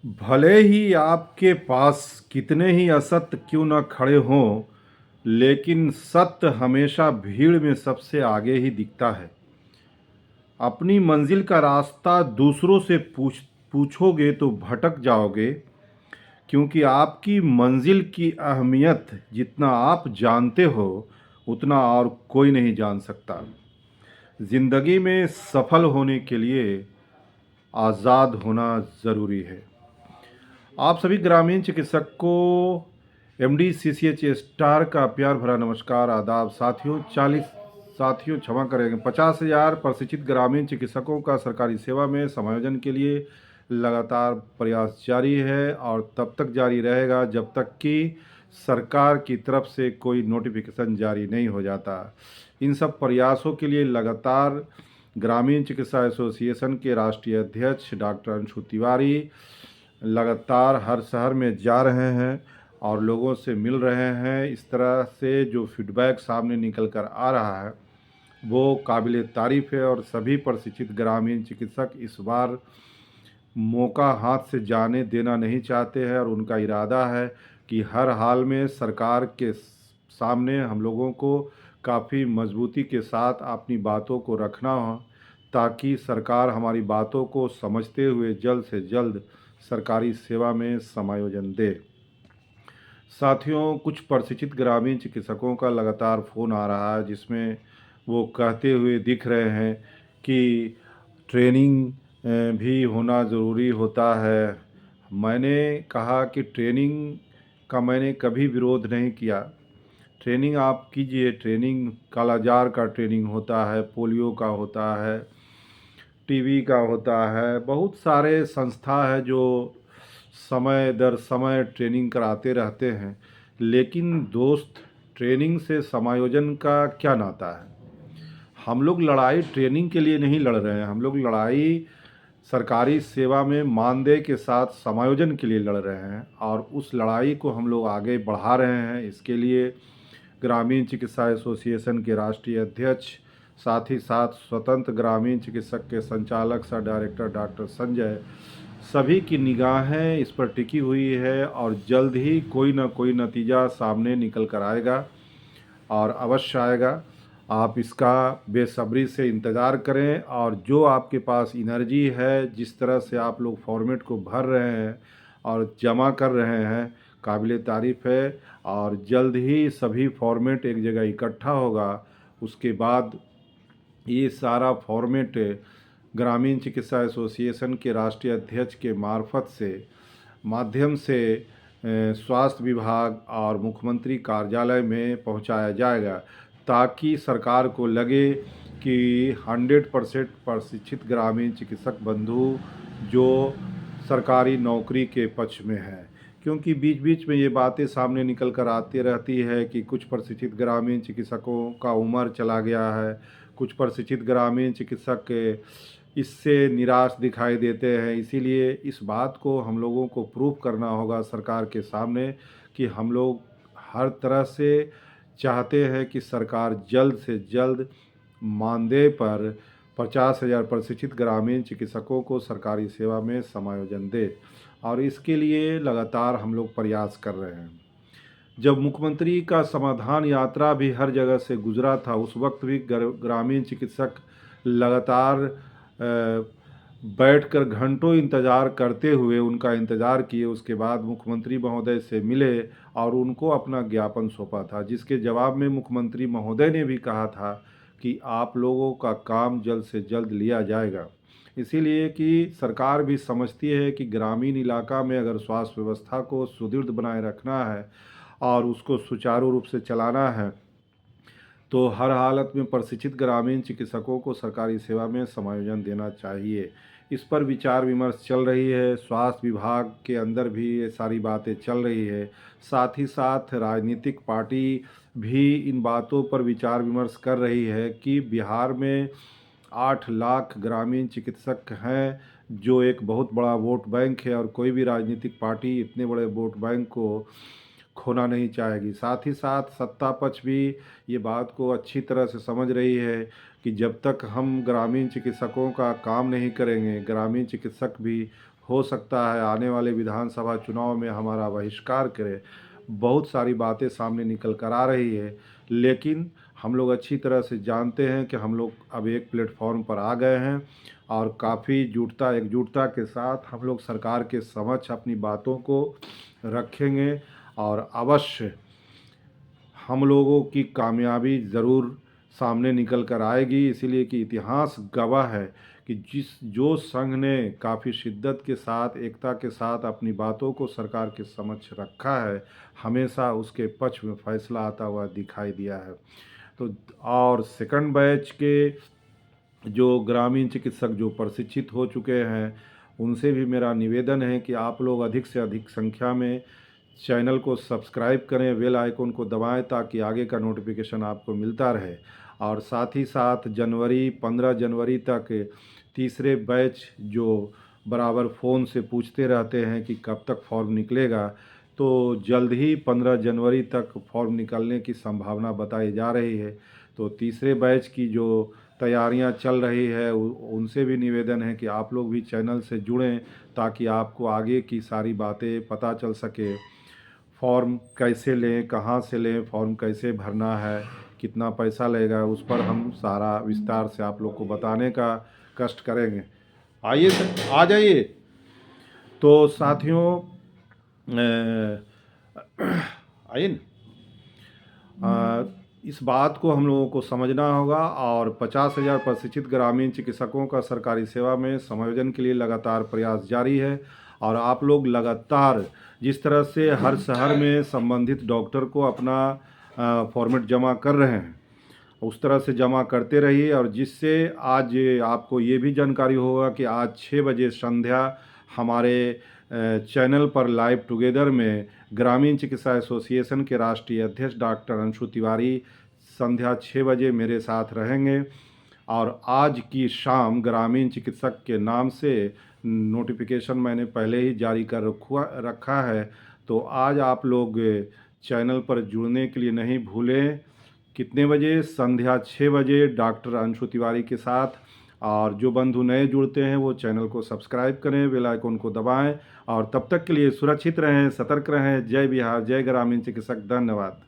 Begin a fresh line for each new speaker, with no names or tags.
भले ही आपके पास कितने ही असत्य क्यों न खड़े हों, लेकिन सत्य हमेशा भीड़ में सबसे आगे ही दिखता है। अपनी मंजिल का रास्ता दूसरों से पूछोगे तो भटक जाओगे, क्योंकि आपकी मंजिल की अहमियत जितना आप जानते हो, उतना और कोई नहीं जान सकता। जिंदगी में सफल होने के लिए आज़ाद होना ज़रूरी है। आप सभी ग्रामीण चिकित्सक को एमडी सीसीएच स्टार का प्यार भरा नमस्कार, आदाब। साथियों क्षमा करेंगे, 50,000 प्रशिक्षित ग्रामीण चिकित्सकों का सरकारी सेवा में समायोजन के लिए लगातार प्रयास जारी है और तब तक जारी रहेगा जब तक कि सरकार की तरफ से कोई नोटिफिकेशन जारी नहीं हो जाता। इन सब प्रयासों के लिए लगातार ग्रामीण चिकित्सा एसोसिएशन के राष्ट्रीय अध्यक्ष डॉक्टर अंशु तिवारी लगातार हर शहर में जा रहे हैं और लोगों से मिल रहे हैं। इस तरह से जो फीडबैक सामने निकल कर आ रहा है वो काबिल तारीफ़ है और सभी प्रशिक्षित ग्रामीण चिकित्सक इस बार मौका हाथ से जाने देना नहीं चाहते हैं और उनका इरादा है कि हर हाल में सरकार के सामने हम लोगों को काफ़ी मजबूती के साथ अपनी बातों को रखना हो, ताकि सरकार हमारी बातों को समझते हुए जल्द से जल्द सरकारी सेवा में समायोजन दे। साथियों, कुछ प्रशिक्षित ग्रामीण चिकित्सकों का लगातार फ़ोन आ रहा है जिसमें वो कहते हुए दिख रहे हैं कि ट्रेनिंग भी होना ज़रूरी होता है। मैंने कहा कि ट्रेनिंग का मैंने कभी विरोध नहीं किया। ट्रेनिंग आप कीजिए, ट्रेनिंग कालाजार का ट्रेनिंग होता है, पोलियो का होता है, टीबी का होता है, बहुत सारे संस्था है जो समय दर समय ट्रेनिंग कराते रहते हैं। लेकिन दोस्त, ट्रेनिंग से समायोजन का क्या नाता है? हम लोग लड़ाई ट्रेनिंग के लिए नहीं लड़ रहे हैं, हम लोग लड़ाई सरकारी सेवा में मानदेय के साथ समायोजन के लिए लड़ रहे हैं और उस लड़ाई को हम लोग आगे बढ़ा रहे हैं। इसके लिए ग्रामीण चिकित्सा एसोसिएशन के राष्ट्रीय अध्यक्ष, साथ ही साथ स्वतंत्र ग्रामीण चिकित्सक के संचालक सह डायरेक्टर डॉक्टर संजय, सभी की निगाहें इस पर टिकी हुई है और जल्द ही कोई ना कोई नतीजा सामने निकल कर आएगा और अवश्य आएगा। आप इसका बेसब्री से इंतज़ार करें और जो आपके पास एनर्जी है, जिस तरह से आप लोग फॉर्मेट को भर रहे हैं और जमा कर रहे हैं, काबिल तारीफ़ है। और जल्द ही सभी फॉर्मेट एक जगह इकट्ठा होगा। उसके बाद ये सारा फॉर्मेट ग्रामीण चिकित्सा एसोसिएशन के राष्ट्रीय अध्यक्ष के माध्यम से स्वास्थ्य विभाग और मुख्यमंत्री कार्यालय में पहुंचाया जाएगा, ताकि सरकार को लगे कि 100% प्रशिक्षित ग्रामीण चिकित्सक बंधु जो सरकारी नौकरी के पक्ष में है। क्योंकि बीच बीच में ये बातें सामने निकल कर आती रहती है कि कुछ प्रशिक्षित ग्रामीण चिकित्सकों का उम्र चला गया है, कुछ प्रशिक्षित ग्रामीण चिकित्सक इससे निराश दिखाई देते हैं। इसीलिए इस बात को हम लोगों को प्रूव करना होगा सरकार के सामने कि हम लोग हर तरह से चाहते हैं कि सरकार जल्द से जल्द मानदेय पर 50,000 प्रशिक्षित ग्रामीण चिकित्सकों को सरकारी सेवा में समायोजन दे और इसके लिए लगातार हम लोग प्रयास कर रहे हैं। जब मुख्यमंत्री का समाधान यात्रा भी हर जगह से गुजरा था, उस वक्त भी ग्रामीण चिकित्सक लगातार बैठकर घंटों इंतज़ार करते हुए उनका इंतज़ार किए। उसके बाद मुख्यमंत्री महोदय से मिले और उनको अपना ज्ञापन सौंपा था, जिसके जवाब में मुख्यमंत्री महोदय ने भी कहा था कि आप लोगों का काम जल्द से जल्द लिया जाएगा। इसीलिए कि सरकार भी समझती है कि ग्रामीण इलाका में अगर स्वास्थ्य व्यवस्था को सुदृढ़ बनाए रखना है और उसको सुचारू रूप से चलाना है, तो हर हालत में प्रशिक्षित ग्रामीण चिकित्सकों को सरकारी सेवा में समायोजन देना चाहिए। इस पर विचार विमर्श चल रही है, स्वास्थ्य विभाग के अंदर भी ये सारी बातें चल रही है। साथ ही साथ राजनीतिक पार्टी भी इन बातों पर विचार विमर्श कर रही है कि बिहार में 8 लाख ग्रामीण चिकित्सक हैं, जो एक बहुत बड़ा वोट बैंक है और कोई भी राजनीतिक पार्टी इतने बड़े वोट बैंक को खोना नहीं चाहेगी। साथ ही साथ सत्ता पक्ष भी ये बात को अच्छी तरह से समझ रही है कि जब तक हम ग्रामीण चिकित्सकों का काम नहीं करेंगे, ग्रामीण चिकित्सक भी हो सकता है आने वाले विधानसभा चुनाव में हमारा बहिष्कार करे। बहुत सारी बातें सामने निकल कर आ रही है, लेकिन हम लोग अच्छी तरह से जानते हैं कि हम लोग अब एक प्लेटफॉर्म पर आ गए हैं और काफ़ी एकजुटता के साथ हम लोग सरकार के समक्ष अपनी बातों को रखेंगे और अवश्य हम लोगों की कामयाबी ज़रूर सामने निकल कर आएगी। इसीलिए कि इतिहास गवाह है कि जो संघ ने काफ़ी शिद्दत के साथ, एकता के साथ अपनी बातों को सरकार के समक्ष रखा है, हमेशा उसके पक्ष में फैसला आता हुआ दिखाई दिया है। तो और सेकंड बैच के जो ग्रामीण चिकित्सक जो प्रशिक्षित हो चुके हैं, उनसे भी मेरा निवेदन है कि आप लोग अधिक से अधिक संख्या में चैनल को सब्सक्राइब करें, बेल आइकन को दबाएं ताकि आगे का नोटिफिकेशन आपको मिलता रहे। और साथ ही साथ 15 जनवरी तक तीसरे बैच जो बराबर फ़ोन से पूछते रहते हैं कि कब तक फॉर्म निकलेगा, तो जल्द ही 15 जनवरी तक फॉर्म निकलने की संभावना बताई जा रही है। तो तीसरे बैच की जो तैयारियां चल रही है उनसे भी निवेदन है कि आप लोग भी चैनल से जुड़ें ताकि आपको आगे की सारी बातें पता चल सके। फॉर्म कैसे लें, कहाँ से लें, फॉर्म कैसे भरना है, कितना पैसा लगेगा, उस पर हम सारा विस्तार से आप लोग को बताने का कष्ट करेंगे। आइए सर, आ जाइए। तो साथियों आइए न। इस बात को हम लोगों को समझना होगा और 50,000 प्रशिक्षित ग्रामीण चिकित्सकों का सरकारी सेवा में समायोजन के लिए लगातार प्रयास जारी है। और आप लोग लगातार जिस तरह से हर शहर में संबंधित डॉक्टर को अपना फॉर्मेट जमा कर रहे हैं, उस तरह से जमा करते रहिए। और जिससे आज आपको ये भी जानकारी होगा कि आज 6 बजे संध्या हमारे चैनल पर लाइव टुगेदर में ग्रामीण चिकित्सा एसोसिएशन के राष्ट्रीय अध्यक्ष डॉक्टर अंशु तिवारी संध्या 6 बजे मेरे साथ रहेंगे। और आज की शाम ग्रामीण चिकित्सक के नाम से नोटिफिकेशन मैंने पहले ही जारी कर रखा है। तो आज आप लोग चैनल पर जुड़ने के लिए नहीं भूलें। कितने बजे? संध्या 6 बजे डॉक्टर अंशु तिवारी के साथ। और जो बंधु नए जुड़ते हैं वो चैनल को सब्सक्राइब करें, बेल आइकन को दबाएं। और तब तक के लिए सुरक्षित रहें, सतर्क रहें। जय बिहार, जय ग्रामीण चिकित्सक। धन्यवाद।